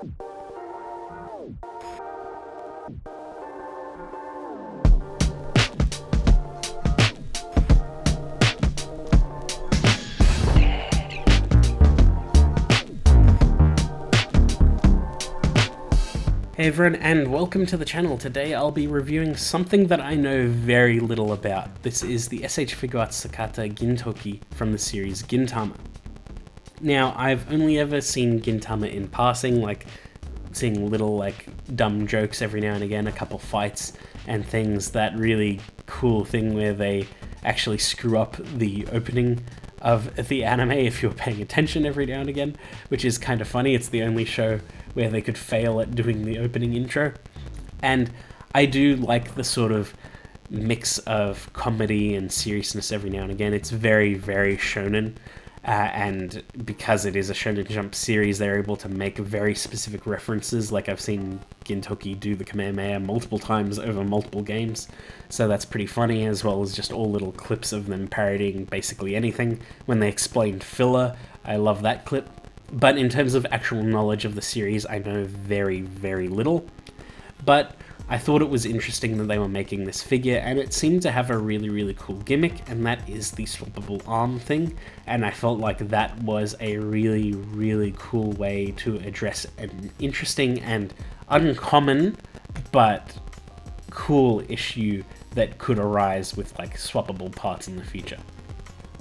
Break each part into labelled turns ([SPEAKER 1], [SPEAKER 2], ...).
[SPEAKER 1] Hey everyone, and welcome to the channel. Today I'll be reviewing something that I know very little about. This is the SH Figuarts Sakata Gintoki from the series Gintama. Now, I've only ever seen Gintama in passing, like seeing little dumb jokes every now and again, a couple fights and things. That really cool thing where they actually screw up the opening of the anime if you're paying attention every now and again, which is kind of funny. It's the only show where they could fail at doing the opening intro. And I do like the sort of mix of comedy and seriousness every now and again. It's very, very shonen. And because it is a Shonen Jump series, they're able to make very specific references. Like, I've seen Gintoki do the Kamehameha multiple times over multiple games, so that's pretty funny, as well as just all little clips of them parodying basically anything. When they explained filler, I love that clip. But in terms of actual knowledge of the series, I know very, very little. But I thought it was interesting that they were making this figure, and it seemed to have a really, really cool gimmick, and that is the swappable arm thing. And I felt like that was a really, really cool way to address an interesting and uncommon, but cool issue that could arise with swappable parts in the future.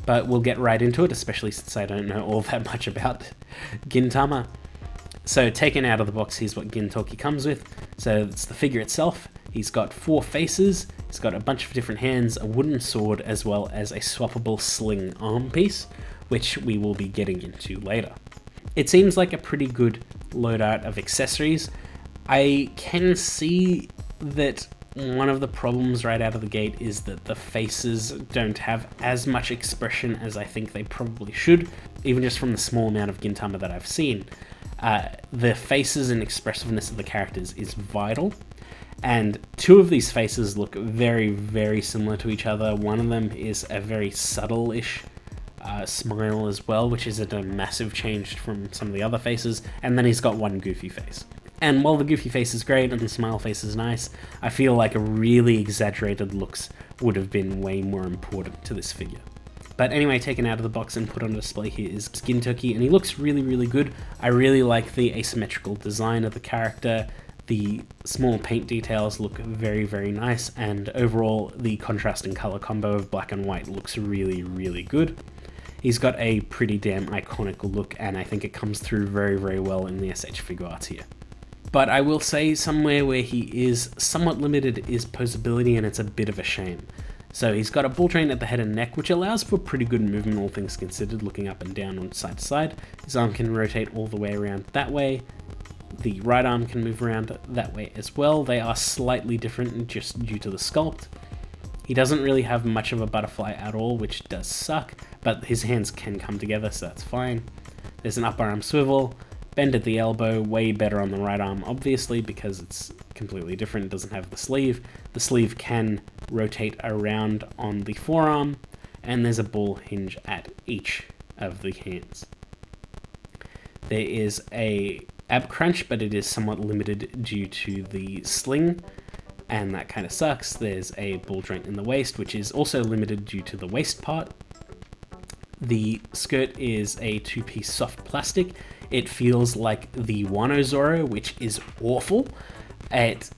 [SPEAKER 1] But we'll get right into it, especially since I don't know all that much about Gintama. So, taken out of the box, here's what Gintoki comes with. So it's the figure itself. He's got 4 faces, he's got a bunch of different hands, a wooden sword, as well as a swappable sling arm piece, which we will be getting into later. It seems like a pretty good loadout of accessories. I can see that one of the problems right out of the gate is that the faces don't have as much expression as I think they probably should, even just from the small amount of Gintama that I've seen. The faces and expressiveness of the characters is vital, and 2 of these faces look very, very similar to each other. One of them is a very subtle-ish smile as well, which is a massive change from some of the other faces, and then he's got one goofy face. And while the goofy face is great and the smile face is nice, I feel like a really exaggerated looks would have been way more important to this figure. But anyway, taken out of the box and put on display here is Gintoki, and he looks really, really good. I really like the asymmetrical design of the character. The small paint details look very, very nice, and overall the contrasting color combo of black and white looks really, really good. He's got a pretty damn iconic look, and I think it comes through very, very well in the SH Figuarts here. But I will say somewhere where he is somewhat limited is posability, and it's a bit of a shame. So he's got a ball joint at the head and neck, which allows for pretty good movement, all things considered, looking up and down on side to side. His arm can rotate all the way around that way. The right arm can move around that way as well. They are slightly different just due to the sculpt. He doesn't really have much of a butterfly at all, which does suck, but his hands can come together, so that's fine. There's an upper arm swivel, bend at the elbow, way better on the right arm, obviously, because it's completely different. It doesn't have the sleeve. The sleeve can rotate around on the forearm, and there's a ball hinge at each of the hands. There is a ab crunch, but it is somewhat limited due to the sling, and that kind of sucks. There's a ball joint in the waist, which is also limited due to the waist part. The skirt is a 2-piece soft plastic. It feels like the Wano Zoro, which is awful. It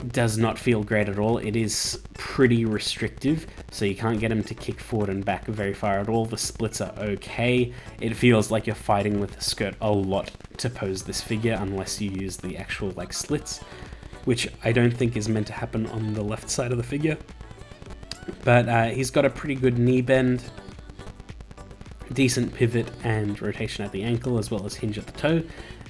[SPEAKER 1] does not feel great at all. It is pretty restrictive, so you can't get him to kick forward and back very far at all. The splits are okay. It feels like you're fighting with the skirt a lot to pose this figure, unless you use the actual slits, which I don't think is meant to happen on the left side of the figure. But he's got a pretty good knee bend, decent pivot and rotation at the ankle, as well as hinge at the toe.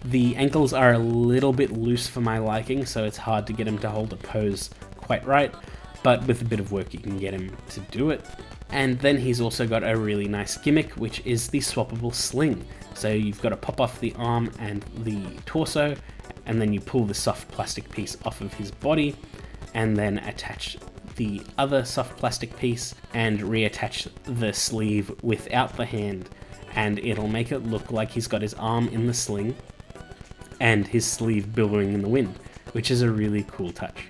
[SPEAKER 1] The ankles are a little bit loose for my liking, so it's hard to get him to hold a pose quite right, but with a bit of work you can get him to do it. And then he's also got a really nice gimmick, which is the swappable sling. So you've got to pop off the arm and the torso, and then you pull the soft plastic piece off of his body, and then attach the other soft plastic piece and reattach the sleeve without the hand, and it'll make it look like he's got his arm in the sling, and his sleeve billowing in the wind, which is a really cool touch.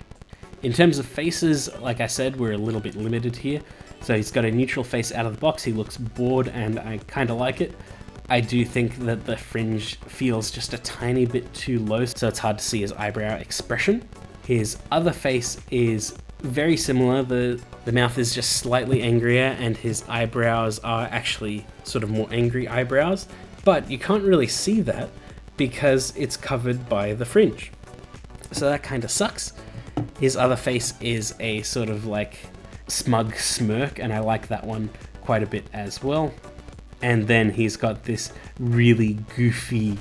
[SPEAKER 1] In terms of faces, like I said, we're a little bit limited here. So he's got a neutral face out of the box, he looks bored, and I kind of like it. I do think that the fringe feels just a tiny bit too low, so it's hard to see his eyebrow expression. His other face is very similar. The mouth is just slightly angrier, and his eyebrows are actually sort of more angry eyebrows, but you can't really see that because it's covered by the fringe. So that kind of sucks. His other face is a sort of like smug smirk, and I like that one quite a bit as well. And then he's got this really goofy,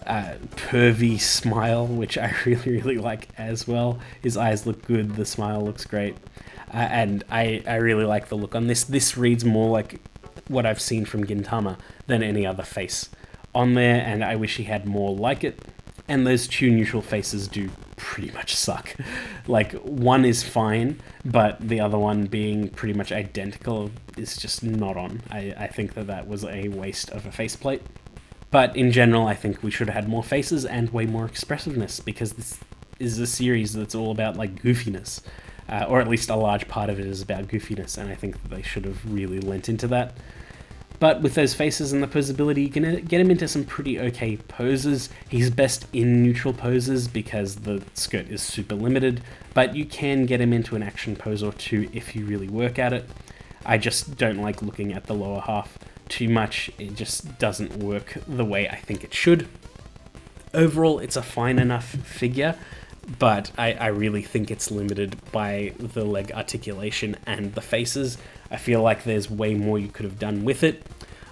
[SPEAKER 1] pervy smile, which I really like as well. His eyes look good, the smile looks great, and I really like the look on this. This reads more like what I've seen from Gintama than any other face on there, and I wish he had more like it. And those two neutral faces do pretty much suck. Like, one is fine, but the other one being pretty much identical is just not on. I think that was a waste of a faceplate. But in general, I think we should have had more faces and way more expressiveness, because this is a series that's all about like goofiness, or at least a large part of it is about goofiness, and I think that they should have really lent into that. But with those faces and the posability, you can get him into some pretty okay poses. He's best in neutral poses because the skirt is super limited, but you can get him into an action pose or two if you really work at it. I just don't like looking at the lower half too much. It just doesn't work the way I think it should. Overall, it's a fine enough figure, but I really think it's limited by the leg articulation and the faces. I feel like there's way more you could have done with it.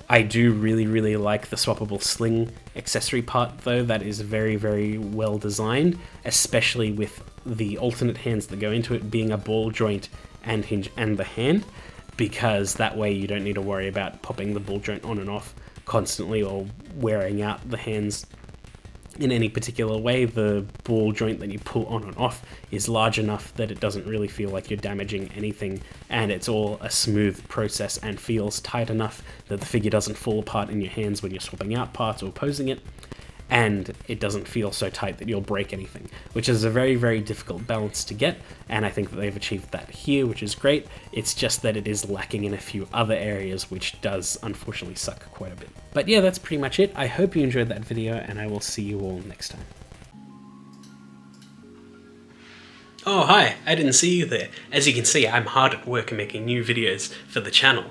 [SPEAKER 1] I do really like the swappable sling accessory part though. That is very well designed, especially with the alternate hands that go into it being a ball joint and hinge and the hand, because that way you don't need to worry about popping the ball joint on and off constantly or wearing out the hands in any particular way. The ball joint that you pull on and off is large enough that it doesn't really feel like you're damaging anything, and it's all a smooth process and feels tight enough that the figure doesn't fall apart in your hands when you're swapping out parts or posing it, and it doesn't feel so tight that you'll break anything, which is a very difficult balance to get, and I think that they've achieved that here, which is great. It's just that it is lacking in a few other areas, which does unfortunately suck quite a bit. But yeah, that's pretty much it. I hope you enjoyed that video, and I will see you all next time. Oh hi, I didn't see you there. As you can see, I'm hard at work making new videos for the channel.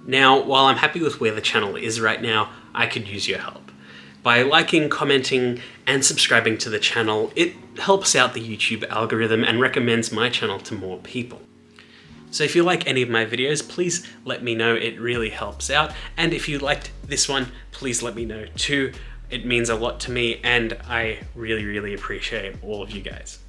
[SPEAKER 1] Now, while I'm happy with where the channel is right now, I could use your help. By liking, commenting, and subscribing to the channel, it helps out the YouTube algorithm and recommends my channel to more people. So if you like any of my videos, please let me know, it really helps out. And if you liked this one, please let me know too. It means a lot to me, and I really appreciate all of you guys.